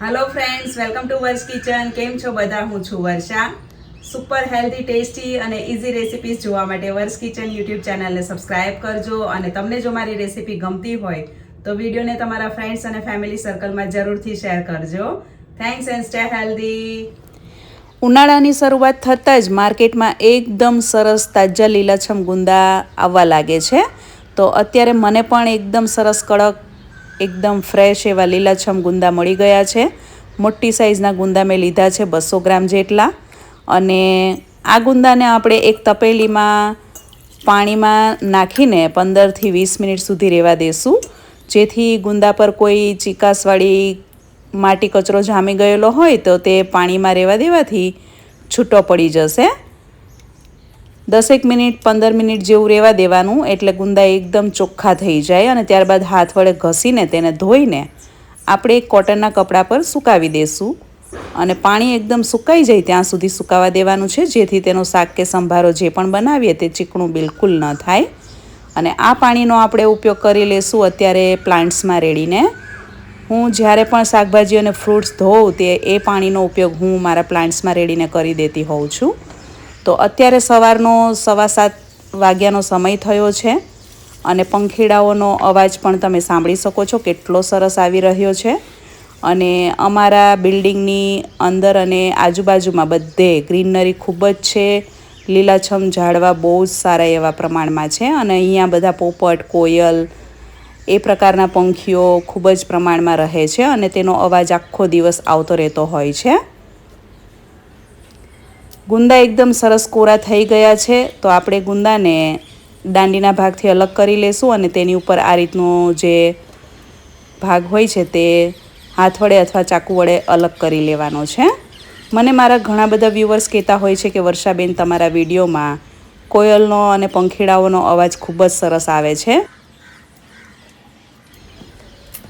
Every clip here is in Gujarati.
हेलो फ्रेंड्स, वेलकम टू वर्ष किचन। केम छो बधा? हूँ छू वर्षा। सुपर हेल्थी, टेस्टी અને ઇઝી રેસિપીઝ જોવા માટે વર્ષ કિચન યુટ્યુબ ચેનલને સબસ્ક્રાઇબ કરજો અને તમને જો મારી રેસિપી ગમતી હોય તો વિડીયોને તમારા ફ્રેન્ડ્સ અને ફેમિલી સર્કલમાં જરૂરથી શેર કરજો. Thanks and stay healthy. ઉનાળાની શરૂઆત થતાં જ માર્કેટમાં એકદમ સરસ તાજા લીલાછમ ગુંદા આવવા લાગે છે. તો અત્યારે મને પણ એકદમ સરસ કડક એકદમ ફ્રેશ એવા લીલાછમ ગુંદા મળી ગયા છે. મોટી સાઇઝના ગુંદા મેં લીધા છે 200 ગ્રામ જેટલા. અને આ ગુંદાને આપણે એક તપેલીમાં પાણીમાં નાખીને 15થી 20 મિનિટ સુધી રહેવા દેશું, જેથી ગુંદા પર કોઈ ચીકાસવાળી માટી કચરો જામી ગયેલો હોય તો તે પાણીમાં રહેવા દેવાથી છૂટો પડી જશે. 10 મિનિટ 15 મિનિટ જેવું રહેવા દેવાનું, એટલે ગુંદા એકદમ ચોખ્ખા થઈ જાય અને ત્યારબાદ હાથ વડે ઘસીને તેને ધોઈને આપણે એક કોટનના કપડા પર સુકાવી દઈશું. અને પાણી એકદમ સુકાઈ જાય ત્યાં સુધી સુકાવા દેવાનું છે, જેથી તેનો શાક કે સંભારો જે પણ બનાવીએ તે ચીકણું બિલકુલ ન થાય. અને આ પાણીનો આપણે ઉપયોગ કરી લઈશું અત્યારે પ્લાન્ટ્સમાં રેડીને. હું જ્યારે પણ શાકભાજી અને ફ્રૂટ્સ ધોઉં તે એ પાણીનો ઉપયોગ હું મારા પ્લાન્ટ્સમાં રેડીને કરી દેતી હોઉં છું. તો અત્યારે સવારનો 7:15 વાગ્યાનો સમય થયો છે અને પંખીડાઓનો અવાજ પણ તમે સાંભળી શકો છો, કેટલો સરસ આવી રહ્યો છે. અને અમારા બિલ્ડિંગની અંદર અને આજુબાજુમાં બધે ગ્રીનરી ખૂબ જ છે. લીલાછમ ઝાડવા બહુ જ સારા એવા પ્રમાણમાં છે. અને અહીંયા બધા પોપટ, કોયલ એ પ્રકારના પંખીઓ ખૂબ જ પ્રમાણમાં રહે છે અને તેનો અવાજ આખો દિવસ આવતો રહેતો હોય છે. ગુંદા એકદમ સરસ કોરા થઈ ગયા છે. તો આપણે ગુંદાને દાંડીના ભાગથી અલગ કરી લેશું અને તેની ઉપર આ રીતનો જે ભાગ હોય છે તે હાથ વડે અથવા ચાકુ વડે અલગ કરી લેવાનો છે. મને મારા ઘણા બધા વ્યુઅર્સ કહેતા હોય છે કે વર્ષાબેન, તમારા વિડીયોમાં કોયલનો અને પંખીડાઓનો અવાજ ખૂબ જ સરસ આવે છે.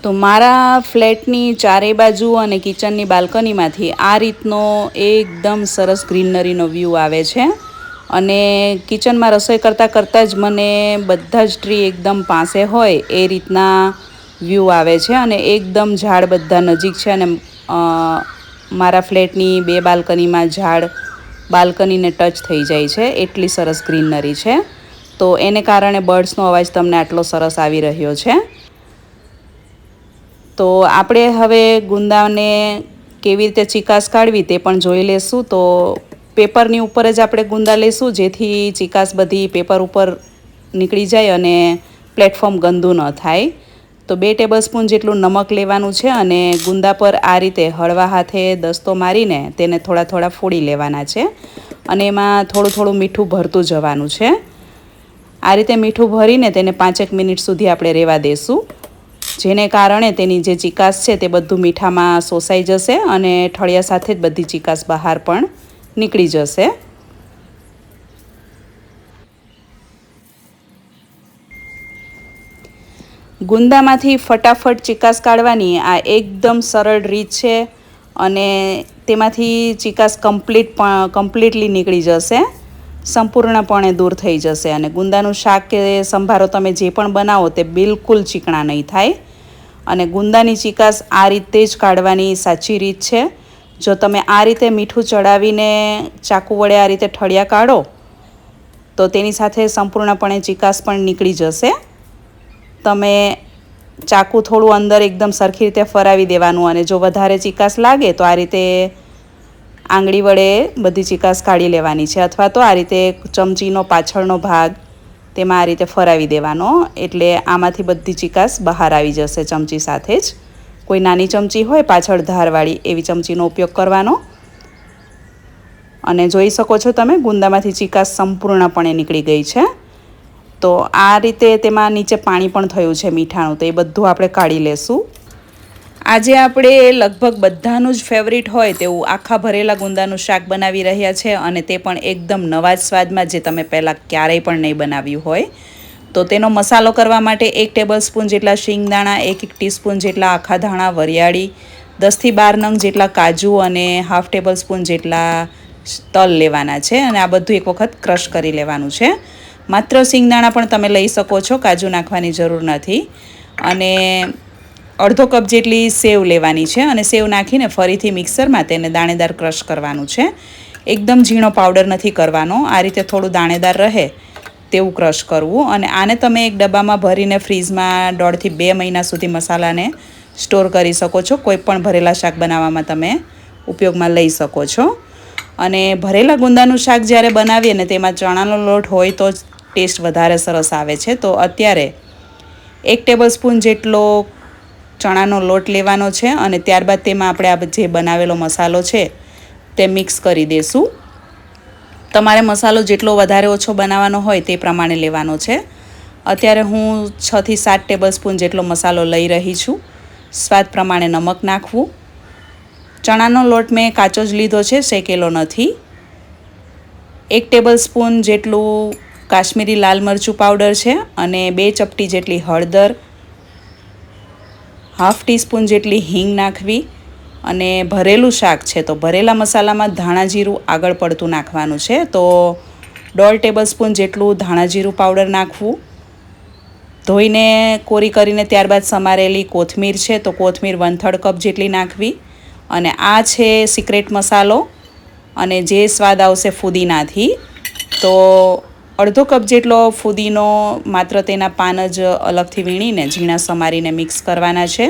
તો મારા ફ્લેટની ચારેય બાજુ અને કિચનની બાલ્કનીમાંથી આ રીતનો એકદમ સરસ ગ્રીનરીનો વ્યૂ આવે છે. અને કિચનમાં રસોઈ કરતાં જ મને બધા જ ટ્રી એકદમ પાસે હોય એ રીતના વ્યૂ આવે છે. અને એકદમ ઝાડ બધા નજીક છે અને મારા ફ્લેટની 2 બાલ્કનીમાં ઝાડ બાલ્કનીને ટચ થઈ જાય છે, એટલી સરસ ગ્રીનરી છે. તો એને કારણે બર્ડ્સનો અવાજ તમને આટલો સરસ આવી રહ્યો છે. તો આપણે હવે ગુંદાને કેવી રીતે ચીકાશ કાઢવી તે પણ જોઈ લેશું. તો પેપરની ઉપર જ આપણે ગુંદા લઈશું, જેથી ચીકાશ બધી પેપર ઉપર નીકળી જાય અને પ્લેટફોર્મ ગંદુ ન થાય. તો 2 ટેબલસ્પૂન જેટલું નમક લેવાનું છે અને ગુંદા પર આ રીતે હળવા હાથે દસ્તો મારીને તેને થોડા થોડા ફોડી લેવાના છે. અને એમાં થોડું થોડું મીઠું ભરતું જવાનું છે. આ રીતે મીઠું ભરીને તેને 5 મિનિટ સુધી આપણે રહેવા દઈશું, જેને કારણે તેની જે ચીકાશ છે તે બધું મીઠામાં શોષાઈ જશે અને ઠળિયા સાથે જ બધી ચીકાશ બહાર પણ નીકળી જશે. ગુંદામાંથી ફટાફટ ચીકાશ કાઢવાની આ એકદમ સરળ રીત છે અને તેમાંથી ચીકાશ કમ્પ્લીટલી નીકળી જશે, સંપૂર્ણપણે દૂર થઈ જશે. અને ગુંદાનું શાક કે સંભારો તમે જે પણ બનાવો તે બિલકુલ ચીકણા નહીં થાય. અને ગુંદાની ચીકાશ આ રીતે જ કાઢવાની સાચી રીત છે. જો તમે આ રીતે મીઠું ચડાવીને ચાકુ વડે આ રીતે ઠળિયા કાઢો તો તેની સાથે સંપૂર્ણપણે ચીકાશ પણ નીકળી જશે. તમે ચાકુ થોડું અંદર એકદમ સરખી રીતે ફરાવી દેવાનું અને જો વધારે ચીકાશ લાગે તો આ રીતે આંગળી વડે બધી ચીકાશ કાઢી લેવાની છે, અથવા તો આ રીતે ચમચીનો પાછળનો ભાગ તેમાં આ રીતે ફરાવી દેવાનો, એટલે આમાંથી બધી ચીકાશ બહાર આવી જશે ચમચી સાથે જ. કોઈ નાની ચમચી હોય પાછળ ધારવાળી એવી ચમચીનો ઉપયોગ કરવાનો. અને જોઈ શકો છો તમે ગુંદામાંથી ચીકાશ સંપૂર્ણપણે નીકળી ગઈ છે. તો આ રીતે તેમાં નીચે પાણી પણ થયું છે મીઠાનું, તો એ બધું આપણે કાઢી લેશું. આજે આપણે લગભગ બધાનું જ ફેવરિટ હોય તેવું આખા ભરેલા ગુંદાનું શાક બનાવી રહ્યા છે, અને તે પણ એકદમ નવા જ સ્વાદમાં, જે તમે પહેલાં ક્યારેય પણ નહીં બનાવ્યું હોય. તો તેનો મસાલો કરવા માટે 1 ટેબલસ્પૂન જેટલા શીંગદાણા, 1 ટીસ્પૂન જેટલા આખા ધાણા, વરિયાળી, 10થી 12 નંગ જેટલા કાજુ અને ½ ટેબલસ્પૂન જેટલા તલ લેવાના છે. અને આ બધું એક વખત ક્રશ કરી લેવાનું છે. માત્ર શીંગદાણા પણ તમે લઈ શકો છો, કાજુ નાખવાની જરૂર નથી. અને અડધો કપ જેટલી સેવ લેવાની છે અને સેવ નાખીને ફરીથી મિક્સરમાં તેને દાણેદાર ક્રશ કરવાનું છે. એકદમ ઝીણો પાવડર નથી કરવાનો, આ રીતે થોડું દાણેદાર રહે તેવું ક્રશ કરવું. અને આને તમે એક ડબ્બામાં ભરીને ફ્રીઝમાં 1.5 થી 2 મહિના સુધી મસાલાને સ્ટોર કરી શકો છો. કોઈ પણ ભરેલા શાક બનાવવામાં તમે ઉપયોગમાં લઈ શકો છો. અને ભરેલા ગુંદાનું શાક જ્યારે બનાવીએ ને તેમાં ચણાનો લોટ હોય તો જ ટેસ્ટ વધારે સરસ આવે છે. તો અત્યારે 1 ટેબલસ્પૂન જેટલો ચણાનો લોટ લેવાનો છે અને ત્યારબાદ તેમાં આપણે આ જે બનાવેલો મસાલો છે તે મિક્સ કરી દઈશું. તમારે મસાલો જેટલો વધારે ઓછો બનાવવાનો હોય તે પ્રમાણે લેવાનો છે. અત્યારે હું 6 થી 7 ટેબલસ્પૂન જેટલો મસાલો લઈ રહી છું. સ્વાદ પ્રમાણે નમક નાખવું. ચણાનો લોટ મેં કાચો જ લીધો છે, શેકેલો નથી. 1 ટેબલસ્પૂન જેટલું કાશ્મીરી લાલ મરચું પાવડર છે અને 2 ચપટી જેટલી હળદર, 1/2 ટીસ્પૂન જેટલી હિંગ નાખવી. અને ભરેલું શાક છે તો ભરેલા મસાલામાં ધાણા જીરું આગળ પડતું નાખવાનું છે. તો 1.5 ટેબલસ્પૂન જેટલું ધાણા જીરું પાવડર નાખવું. ધોઈને કોરી કરીને ત્યારબાદ સમારેલી કોથમીર છે તો કોથમીર 1/3 કપ જેટલી નાખવી. અને આ છે સિક્રેટ મસાલો અને જે સ્વાદ આવશે ફુદીનાથી. તો અડધો કપ જેટલો ફુદીનો માત્ર તેના પાન જ અલગથી વીણીને ઝીણા સમારીને મિક્સ કરવાના છે.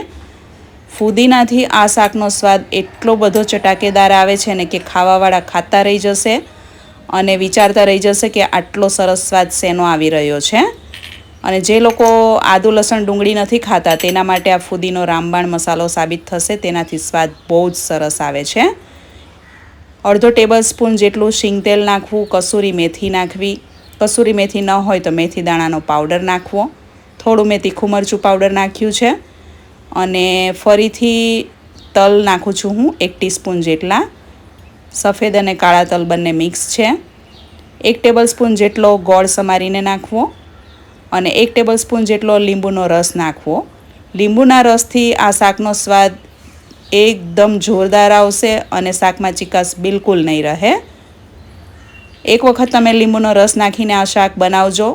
ફુદીનાથી આ શાકનો સ્વાદ એટલો બધો ચટાકેદાર આવે છે ને કે ખાવાવાળા ખાતા રહી જશે અને વિચારતા રહી જશે કે આટલો સરસ સ્વાદ શેનો આવી રહ્યો છે. અને જે લોકો આદુ લસણ ડુંગળી નથી ખાતા તેના માટે આ ફુદીનો રામબાણ મસાલો સાબિત થશે. તેનાથી સ્વાદ બહુ જ સરસ આવે છે. અડધો ટેબલસ્પૂન જેટલું શીંગ તેલ નાખવું. કસૂરી મેથી નાખવી. કસૂરી મેથી ન હોય તો મેથી દાણાનો પાવડર નાખવો. થોડું મેં તીખું મરચું પાવડર નાખ્યું છે. અને ફરીથી તલ નાખું છું હું 1 ટીસ્પૂન જેટલા. સફેદ અને કાળા તલ બંને મિક્સ છે. 1 ટેબલસ્પૂન જેટલો ગોળ સમારીને નાખવો. અને 1 ટેબલસ્પૂન જેટલો લીંબુનો રસ નાખવો. લીંબુના રસથી આ શાકનો સ્વાદ એકદમ જોરદાર આવશે અને શાકમાં ચીકાશ બિલકુલ નહીં રહે. એક વખત તમે લીંબુનો રસ નાખીને આ શાક બનાવજો.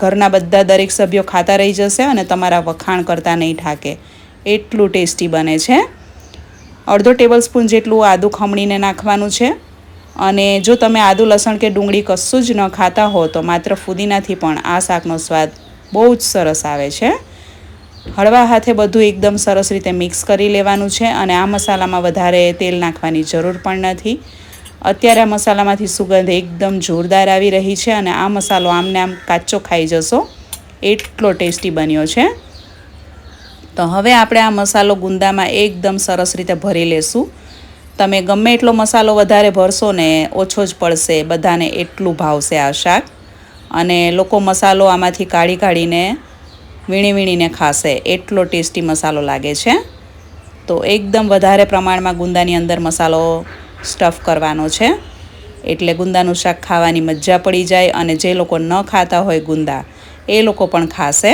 ઘરના બધા દરેક સભ્યો ખાતા રહી જશે અને તમારા વખાણ કરતા નહીં થાકે. એટલું ટેસ્ટી બને છે. અડધો ટેબલસ્પૂન જેટલું આદું ખમણીને નાખવાનું છે. અને જો તમે આદું લસણ કે ડુંગળી કશું જ ન ખાતા હો તો માત્ર ફુદીનાથી પણ આ શાકનો સ્વાદ બહુ જ સરસ આવે છે. હળવા હાથે બધું એકદમ સરસ રીતે મિક્સ કરી લેવાનું છે. અને આ મસાલામાં વધારે તેલ નાખવાની જરૂર પણ નથી. અત્યારે આ મસાલામાંથી સુગંધ એકદમ જોરદાર આવી રહી છે અને આ મસાલો આમને આમ કાચો ખાઈ જશો એટલો ટેસ્ટી બન્યો છે. તો હવે આપણે આ મસાલો ગુંદામાં એકદમ સરસ રીતે ભરી લેશું. તમે ગમે એટલો મસાલો વધારે ભરશો ને ઓછો જ પડશે, બધાને એટલું ભાવશે આ શાક. અને લોકો મસાલો આમાંથી કાઢીને વીણીને ખાશે, એટલો ટેસ્ટી મસાલો લાગે છે. તો એકદમ વધારે પ્રમાણમાં ગુંદાની અંદર મસાલો સ્ટફ કરવાનો છે એટલે ગુંદાનું શાક ખાવાની મજા પડી જાય. અને જે લોકો ન ખાતા હોય ગુંદા એ લોકો પણ ખાશે.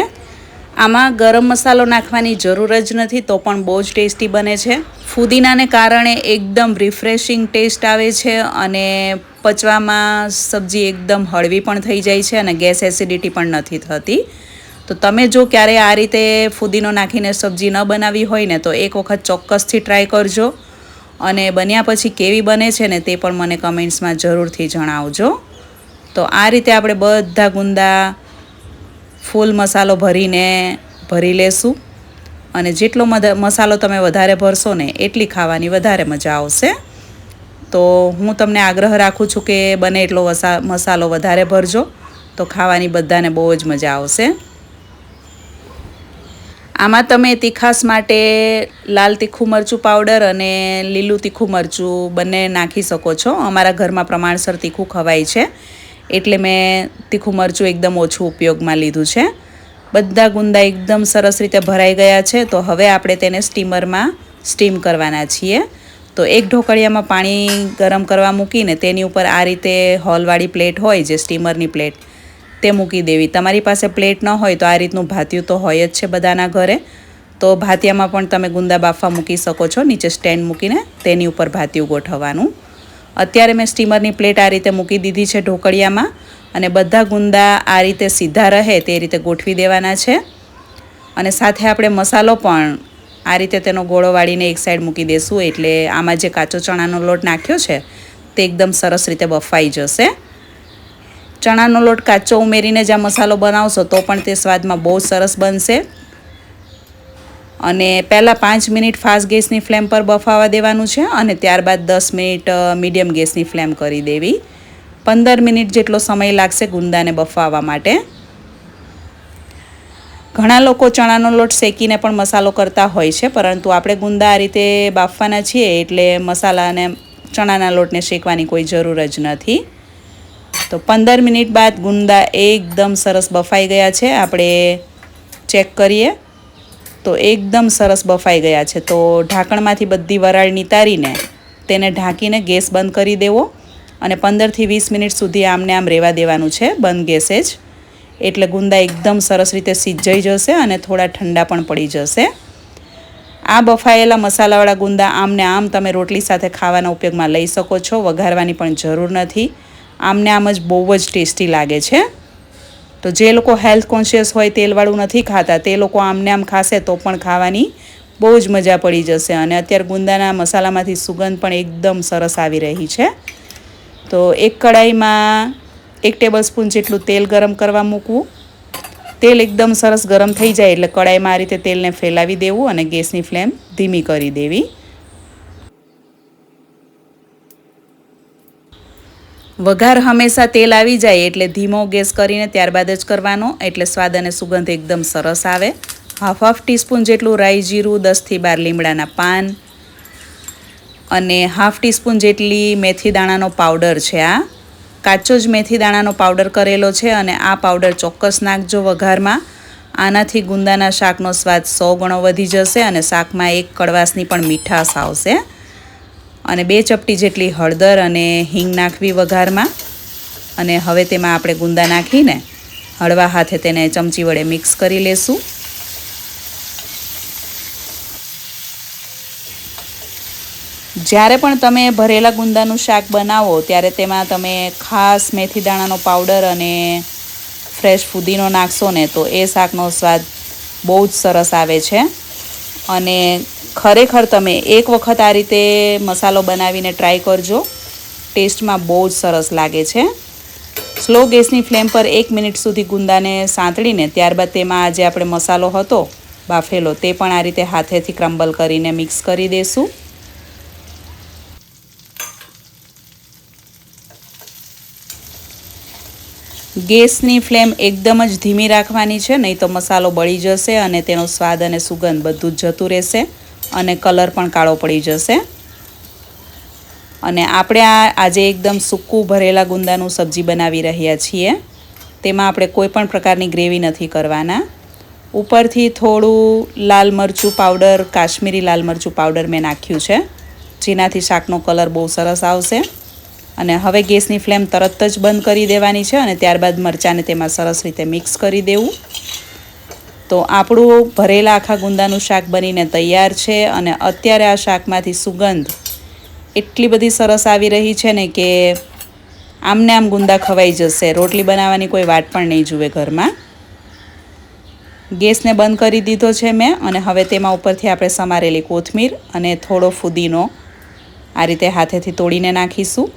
આમાં ગરમ મસાલો નાખવાની જરૂર જ નથી તો પણ બહુ જ ટેસ્ટી બને છે. ફુદીનાને કારણે એકદમ રિફ્રેશિંગ ટેસ્ટ આવે છે અને પચવામાં સબ્જી એકદમ હળવી પણ થઈ જાય છે અને ગેસ એસિડિટી પણ નથી થતી. તો તમે જો ક્યારે આ રીતે ફુદીનો નાખીને સબ્જી ન બનાવી હોય ને તો એક વખત ચોક્કસથી ટ્રાય કરજો. અને બન્યા પછી કેવી બને છે ને તે પણ મને કમેન્ટ્સમાં જરૂરથી જણાવજો. તો આ રીતે આપણે બધા ગુંદા ફૂલ મસાલો ભરી લેશું. અને જેટલો મસાલો તમે વધારે ભરશો ને એટલી ખાવાની વધારે મજા આવશે. તો હું તમને આગ્રહ રાખું છું કે બને એટલો મસાલો વધારે ભરજો તો ખાવાની બધાને બહુ જ મજા આવશે. આમાં તમે તીખાસ માટે લાલ તીખું મરચું પાવડર અને લીલું તીખું મરચું બંને નાખી શકો છો. અમારા ઘરમાં પ્રમાણસર તીખું ખવાય છે એટલે મેં તીખું મરચું એકદમ ઓછું ઉપયોગમાં લીધું છે. બધા ગુંદા એકદમ સરસ રીતે ભરાઈ ગયા છે. તો હવે આપણે તેને સ્ટીમરમાં સ્ટીમ કરવાના છીએ. તો એક ઢોકળિયામાં પાણી ગરમ કરવા મૂકીને તેની ઉપર આ રીતે હોલવાળી પ્લેટ હોય જે સ્ટીમરની પ્લેટ તે મૂકી દેવી. તમારી પાસે પ્લેટ ન હોય તો આ રીતનું ભાતિયું તો હોય જ છે બધાના ઘરે. તો ભાતિયામાં પણ તમે ગુંદા બાફવા મૂકી શકો છો. નીચે સ્ટેન્ડ મૂકીને તેની ઉપર ભાતિયું ગોઠવવાનું. અત્યારે મેં સ્ટીમરની પ્લેટ આ રીતે મૂકી દીધી છે ઢોકળિયામાં અને બધા ગુંદા આ રીતે સીધા રહે તે રીતે ગોઠવી દેવાના છે. અને સાથે આપણે મસાલો પણ આ રીતે તેનો ગોળો વાળીને એક સાઈડ મૂકી દેશું, એટલે આમાં જે કાચો ચણાનો લોટ નાખ્યો છે તે એકદમ સરસ રીતે બફાઈ જશે. ચણાનો લોટ કાચો ઉમેરીને જ આ મસાલો બનાવશો તો પણ તે સ્વાદમાં બહુ સરસ બનશે. અને પહેલાં 5 મિનિટ ફાસ્ટ ગેસની ફ્લેમ પર બફાવા દેવાનું છે અને ત્યારબાદ 10 મિનિટ મીડિયમ ગેસની ફ્લેમ કરી દેવી. 15 મિનિટ જેટલો સમય લાગશે ગુંદાને બફાવવા માટે. ઘણા લોકો ચણાનો લોટ શેકીને પણ મસાલો કરતા હોય છે, પરંતુ આપણે ગુંદા આ રીતે બાફવાના છીએ એટલે મસાલાને ચણાના લોટને શેકવાની કોઈ જરૂર જ નથી. તો 15 મિનિટ બાદ ગુંદા એકદમ સરસ બફાઈ ગયા છે. આપણે ચેક કરીએ તો એકદમ સરસ બફાઈ ગયા છે. તો ઢાંકણમાંથી બધી વરાળ નિતારીને તેને ઢાંકીને ગેસ બંધ કરી દેવો અને 15 થી 20 મિનિટ સુધી આમને આમ રહેવા દેવાનું છે બંધ ગેસે જ. એટલે ગુંદા એકદમ સરસ રીતે સિજાઈ જશે અને થોડા ઠંડા પણ પડી જશે. આ બફાયેલા મસાલાવાળા ગુંદા આમને આમ તમે રોટલી સાથે ખાવાના ઉપયોગમાં લઈ શકો છો. વઘારવાની પણ જરૂર નથી. આમને આમ જ બહુ જ ટેસ્ટી લાગે છે. તો જે લોકો હેલ્થ કોન્શિયસ હોય, તેલવાળું નથી ખાતા, તે લોકો આમને આમ ખાશે તો પણ ખાવાની બહુ જ મજા પડી જશે. અને અત્યારે ગુંદાના મસાલામાંથી સુગંધ પણ એકદમ સરસ આવી રહી છે. તો એક કડાઈમાં 1 ટેબલસ્પૂન જેટલું તેલ ગરમ કરવા મૂકવું. તેલ એકદમ સરસ ગરમ થઈ જાય એટલે કડાઈમાં આ રીતે તેલને ફેલાવી દેવું અને ગેસની ફ્લેમ ધીમી કરી દેવી. વઘાર હંમેશા તેલ આવી જાય એટલે ધીમો ગેસ કરીને ત્યારબાદ જ કરવાનો, એટલે સ્વાદ અને સુગંધ એકદમ સરસ આવે. હાફ ટીસ્પૂન જેટલું રાઈ જીરું, 10 થી 12 લીમડાના પાન અને હાફ ટીસ્પૂન જેટલી મેથી દાણાનો પાવડર છે. આ કાચો જ મેથી દાણાનો પાવડર કરેલો છે અને આ પાવડર ચોક્કસ નાખજો વઘારમાં. આનાથી ગુંદાના શાકનો સ્વાદ 100 ગણો વધી જશે અને શાકમાં એક કડવાશની પણ મીઠાશ આવશે. અને 2 ચપટી જેટલી હળદર અને હિંગ નાખવી વઘારમાં. અને હવે તેમાં આપણે ગુંદા નાખીને હળવા હાથે તેને ચમચી વડે મિક્સ કરી લેશું. જ્યારે પણ તમે ભરેલા ગુંદાનું શાક બનાવો ત્યારે તેમાં તમે ખાસ મેથી દાણાનો પાવડર અને ફ્રેશ ફુદીનો નાખશો ને તો એ શાકનો સ્વાદ બહુ જ સરસ આવે છે. અને ખરેખર તમે એક વખત આ રીતે મસાલો બનાવીને ટ્રાય કરજો. ટેસ્ટમાં બહુ જ સરસ લાગે છે. સ્લો ગેસની ફ્લેમ પર 1 મિનિટ સુધી ગુંદાને સાંતળીને ત્યારબાદ તેમાં આજે આપણે મસાલો હતો બાફેલો તે પણ આ રીતે હાથેથી ક્રમ્બલ કરીને મિક્સ કરી દઈશું. ગેસની ફ્લેમ એકદમ જ ધીમી રાખવાની છે, નહીં તો મસાલો બળી જશે અને તેનો સ્વાદ અને સુગંધ બધું જ જતું રહેશે અને કલર પણ કાળો પડી જશે. અને આપણે આજે એકદમ સૂકું ભરેલા ગુંદાનું સબ્જી બનાવી રહ્યા છીએ. તેમાં આપણે કોઈ પણ પ્રકારની ગ્રેવી નથી કરવાના. ઉપરથી થોડું લાલ મરચું પાવડર, કાશ્મીરી લાલ મરચું પાવડર મેં નાખ્યું છે, જેનાથી શાકનો કલર બહુ સરસ આવશે. અને હવે ગેસની ફ્લેમ તરત જ બંધ કરી દેવાની છે અને ત્યારબાદ મરચાંને તેમાં સરસ રીતે મિક્સ કરી દેવું. તો આપણું ભરેલા આખા ગુંદાનું શાક બનીને તૈયાર છે. અને અત્યારે આ શાકમાંથી સુગંધ એટલી બધી સરસ આવી રહી છે ને કે આમને આમ ગુંદા ખવાઈ જશે. રોટલી બનાવવાની કોઈ વાટ પણ નહીં જુએ ઘરમાં. ગેસને બંધ કરી દીધો છે મેં અને હવે તેમાં ઉપરથી આપણે સમારેલી કોથમીર અને થોડો ફુદીનો આ રીતે હાથેથી તોડીને નાખીશું.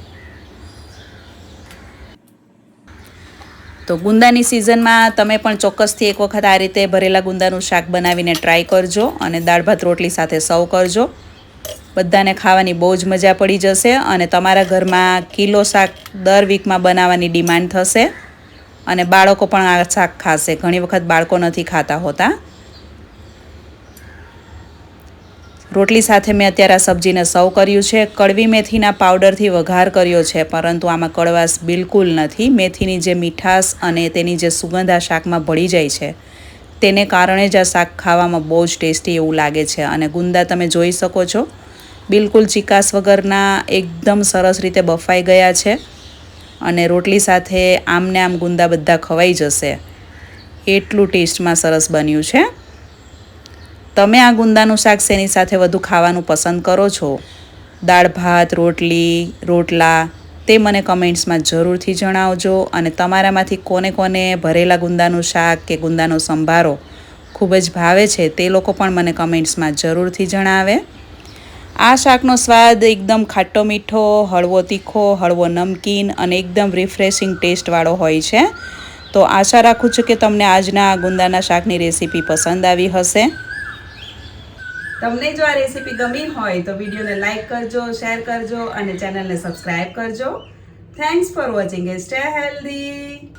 તો ગુંદાની સિઝનમાં તમે પણ ચોક્કસથી એક વખત આ રીતે ભરેલા ગુંદાનું શાક બનાવીને ટ્રાય કરજો અને દાળ ભાત રોટલી સાથે સર્વ કરજો. બધાને ખાવાની બહુ જ મજા પડી જશે અને તમારા ઘરમાં કિલો શાક દર વીકમાં બનાવવાની ડિમાન્ડ થશે અને બાળકો પણ આ શાક ખાશે. ઘણી વખત બાળકો નથી ખાતા હોતા. રોટલી સાથે મેં અત્યારે આ સબ્જીને સર્વ કર્યું છે. કડવી મેથીના પાવડરથી વઘાર કર્યો છે, પરંતુ આમાં કડવાશ બિલકુલ નથી. મેથીની જે મીઠાશ અને તેની જે સુગંધ આ શાકમાં ભળી જાય છે તેને કારણે જ આ શાક ખાવામાં બહુ જ ટેસ્ટી એવું લાગે છે. અને ગુંદા તમે જોઈ શકો છો બિલકુલ ચીકાશ વગરના એકદમ સરસ રીતે બફાઈ ગયા છે અને રોટલી સાથે આમને આમ ગુંદા બધા ખવાઈ જશે એટલું ટેસ્ટમાં સરસ બન્યું છે. તમે આ ગુંદાનું શાક શેની સાથે વધુ ખાવાનું પસંદ કરો છો? દાળ ભાત, રોટલી, રોટલા, તે મને કમેન્ટ્સમાં જરૂરથી જણાવજો. અને તમારામાંથી કોને કોને ભરેલા ગુંદાનું શાક કે ગુંદાનો સંભારો ખૂબ જ ભાવે છે તે લોકો પણ મને કમેન્ટ્સમાં જરૂરથી જણાવે. આ શાકનો સ્વાદ એકદમ ખાટો મીઠો, હળવો તીખો, હળવો નમકીન અને એકદમ રિફ્રેશિંગ ટેસ્ટવાળો હોય છે. તો આશા રાખું છું કે તમને આજના ગુંદાના શાકની રેસીપી પસંદ આવી હશે. તમને જો આ રેસીપી ગમી હોય તો વિડીયોને લાઈક કરજો, શેર કરજો અને ચેનલને સબસ્ક્રાઈબ કરજો. Thanks for watching. Stay healthy.